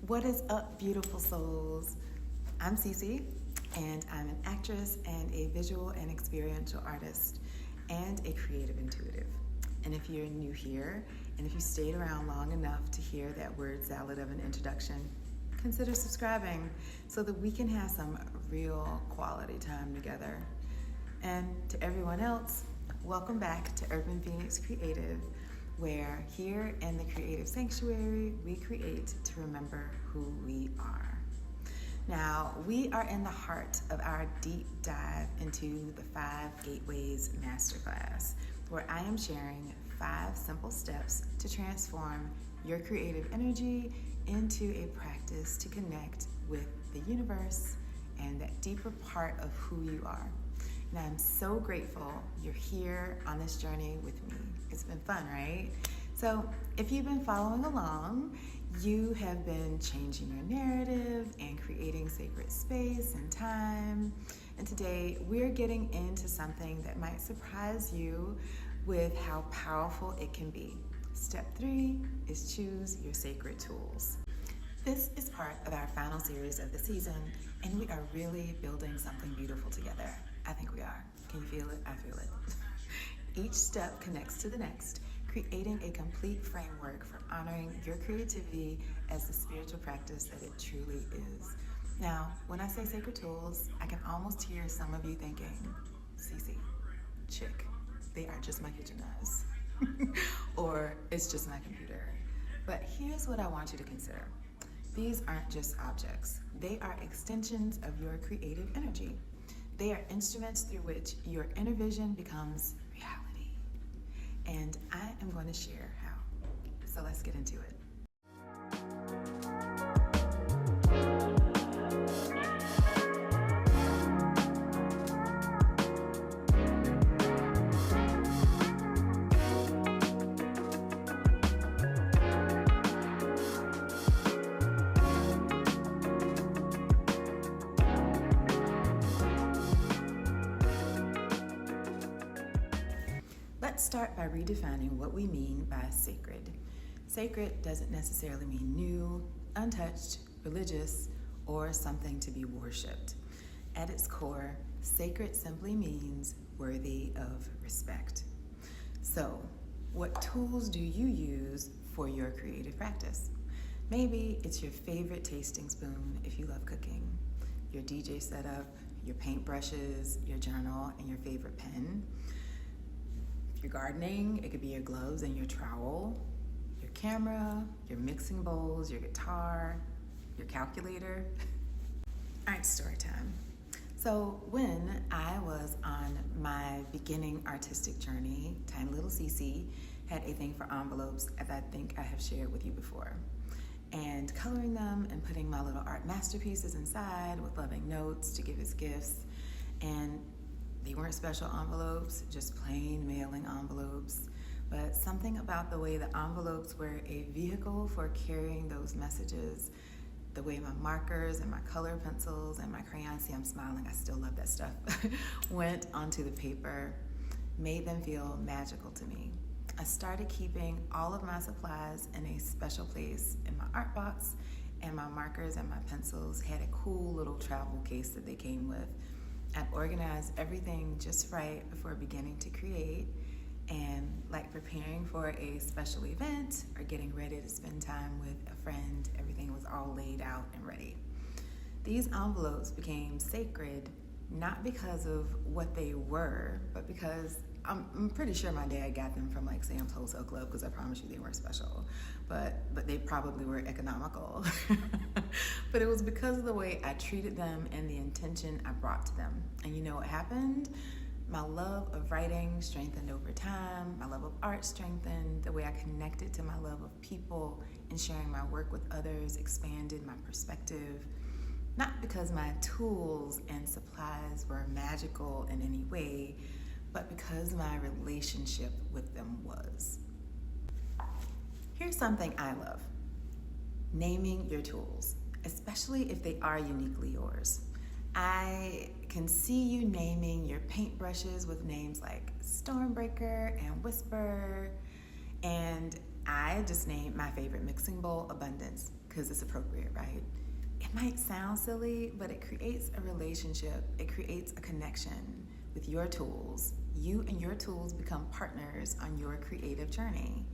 What is up, beautiful souls? I'm Cece, and I'm an actress and a visual and experiential artist and a creative intuitive. And if you're new here, and if you stayed around long enough to hear that word salad of an introduction, consider subscribing so that we can have some real quality time together. And to everyone else, welcome back to Urban Phoenix Creative, where here in the Creative Sanctuary, we create to remember who we are. Now, we are in the heart of our deep dive into the 5 Gateways Masterclass, where I am sharing 5 simple steps to transform your creative energy into a practice to connect with the universe and that deeper part of who you are. And I'm so grateful you're here on this journey with me. It's been fun, right? So if you've been following along, you have been changing your narrative and creating sacred space and time. And today we're getting into something that might surprise you with how powerful it can be. Step 3 is choose your sacred tools. This is part of our final series of the season, and we are really building something beautiful together. I think we are. Can you feel it? I feel it. Each step connects to the next, creating a complete framework for honoring your creativity as the spiritual practice that it truly is. Now, when I say sacred tools, I can almost hear some of you thinking, Cece, chick, they are just my kitchen knives. Or it's just my computer. But here's what I want you to consider. These aren't just objects. They are extensions of your creative energy. They are instruments through which your inner vision becomes reality. And I am going to share how. So let's get into it. Let's start by redefining what we mean by sacred. Sacred doesn't necessarily mean new, untouched, religious, or something to be worshipped. At its core, sacred simply means worthy of respect. So, what tools do you use for your creative practice? Maybe it's your favorite tasting spoon if you love cooking, your DJ setup, your paintbrushes, your journal, and your favorite pen. If you're gardening, it could be your gloves and your trowel, your camera, your mixing bowls, your guitar, your calculator. All right, story time. So when I was on my beginning artistic journey, tiny little Cece had a thing for envelopes, as I think I have shared with you before. And coloring them and putting my little art masterpieces inside with loving notes to give as gifts. And they weren't special envelopes, just plain mailing envelopes, but something about the way the envelopes were a vehicle for carrying those messages, the way my markers and my color pencils and my crayons, see I'm smiling, I still love that stuff, went onto the paper, made them feel magical to me. I started keeping all of my supplies in a special place in my art box, and my markers and my pencils had a cool little travel case that they came with. I'd organize everything just right before beginning to create, and like preparing for a special event or getting ready to spend time with a friend, everything was all laid out and ready. These envelopes became sacred not because of what they were, but because I'm pretty sure my dad got them from like Sam's Wholesale Club, because I promise you they weren't special, but they probably were economical. But it was because of the way I treated them and the intention I brought to them. And you know what happened? My love of writing strengthened over time. My love of art strengthened. The way I connected to my love of people and sharing my work with others expanded my perspective. Not because my tools and supplies were magical in any way, but because my relationship with them was. Here's something I love: naming your tools, especially if they are uniquely yours. I can see you naming your paintbrushes with names like Stormbreaker and Whisper, and I just named my favorite mixing bowl Abundance, because it's appropriate, right? It might sound silly, but it creates a relationship. It creates a connection with your tools. You and your tools become partners on your creative journey.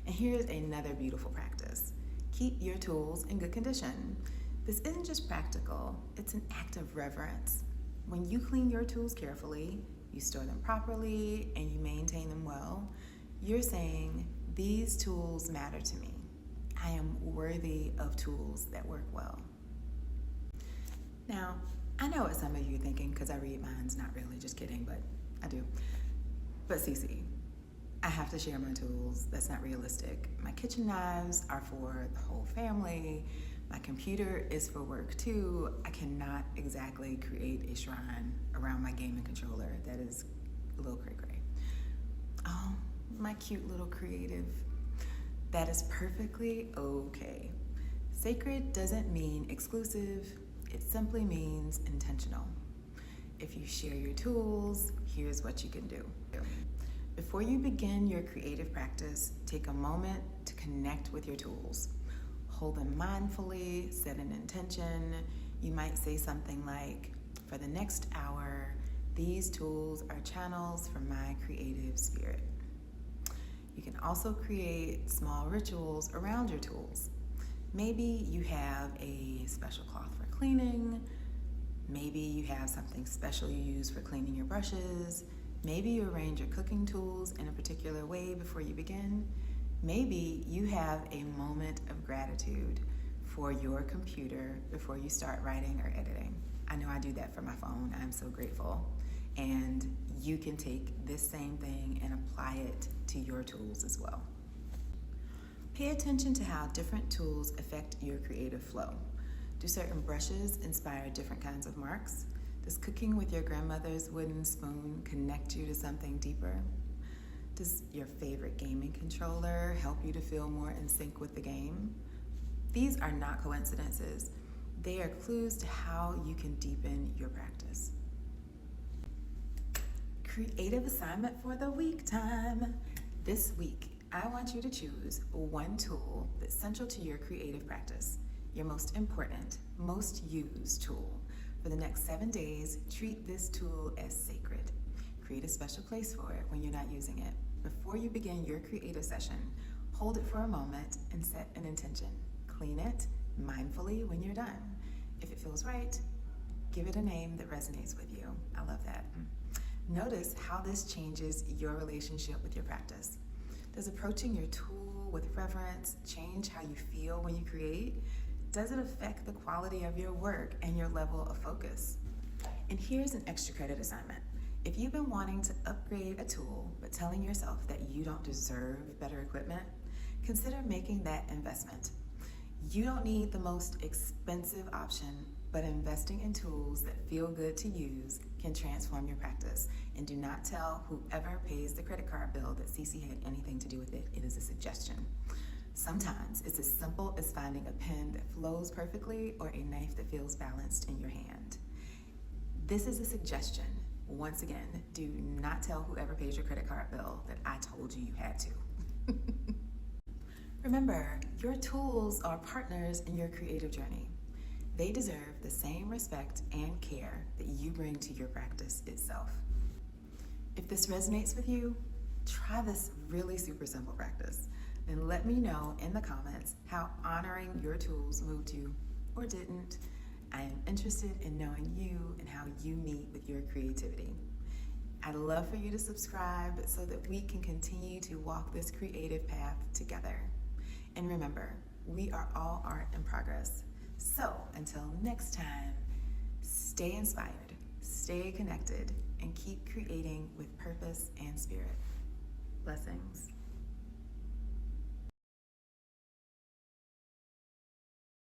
And here's another beautiful practice. Keep your tools in good condition. This isn't just practical, it's an act of reverence. When you clean your tools carefully, you store them properly, and you maintain them well, you're saying, these tools matter to me. I am worthy of tools that work well. Now, I know what some of you are thinking, because I read minds, not really, just kidding, but I do. But Cece, I have to share my tools. That's not realistic. My kitchen knives are for the whole family. My computer is for work too. I cannot exactly create a shrine around my gaming controller. That is a little cray-cray. Oh, my cute little creative. That is perfectly okay. Sacred doesn't mean exclusive. It simply means intentional. If you share your tools, here's what you can do. Before you begin your creative practice, take a moment to connect with your tools. Hold them mindfully, set an intention. You might say something like, for the next hour, these tools are channels for my creative spirit. You can also create small rituals around your tools. Maybe you have a special cloth for cleaning. Maybe you have something special you use for cleaning your brushes. Maybe you arrange your cooking tools in a particular way before you begin. Maybe you have a moment of gratitude for your computer before you start writing or editing. I know I do that for my phone. I'm so grateful. And you can take this same thing and apply it to your tools as well. Pay attention to how different tools affect your creative flow. Do certain brushes inspire different kinds of marks? Does cooking with your grandmother's wooden spoon connect you to something deeper? Does your favorite gaming controller help you to feel more in sync with the game? These are not coincidences. They are clues to how you can deepen your practice. Creative assignment for the week time. This week, I want you to choose one tool that's central to your creative practice, your most important, most used tool. For the next 7 days, treat this tool as sacred. Create a special place for it when you're not using it. Before you begin your creative session, hold it for a moment and set an intention. Clean it mindfully when you're done. If it feels right, give it a name that resonates with you. I love that. Notice how this changes your relationship with your practice. Does approaching your tool with reverence change how you feel when you create? Does it affect the quality of your work and your level of focus? And here's an extra credit assignment. If you've been wanting to upgrade a tool but telling yourself that you don't deserve better equipment, consider making that investment. You don't need the most expensive option, but investing in tools that feel good to use can transform your practice. And do not tell whoever pays the credit card bill that Cece had anything to do with it. It is a suggestion. Sometimes it's as simple as finding a pen that flows perfectly or a knife that feels balanced in your hand. This is a suggestion. Once again, do not tell whoever pays your credit card bill that I told you you had to. Remember, your tools are partners in your creative journey. They deserve the same respect and care that you bring to your practice itself. If this resonates with you, try this really super simple practice. Then let me know in the comments how honoring your tools moved you or didn't. I am interested in knowing you and how you meet with your creativity. I'd love for you to subscribe so that we can continue to walk this creative path together. And remember, we are all art in progress. So until next time, stay inspired, stay connected, and keep creating with purpose and spirit. Blessings.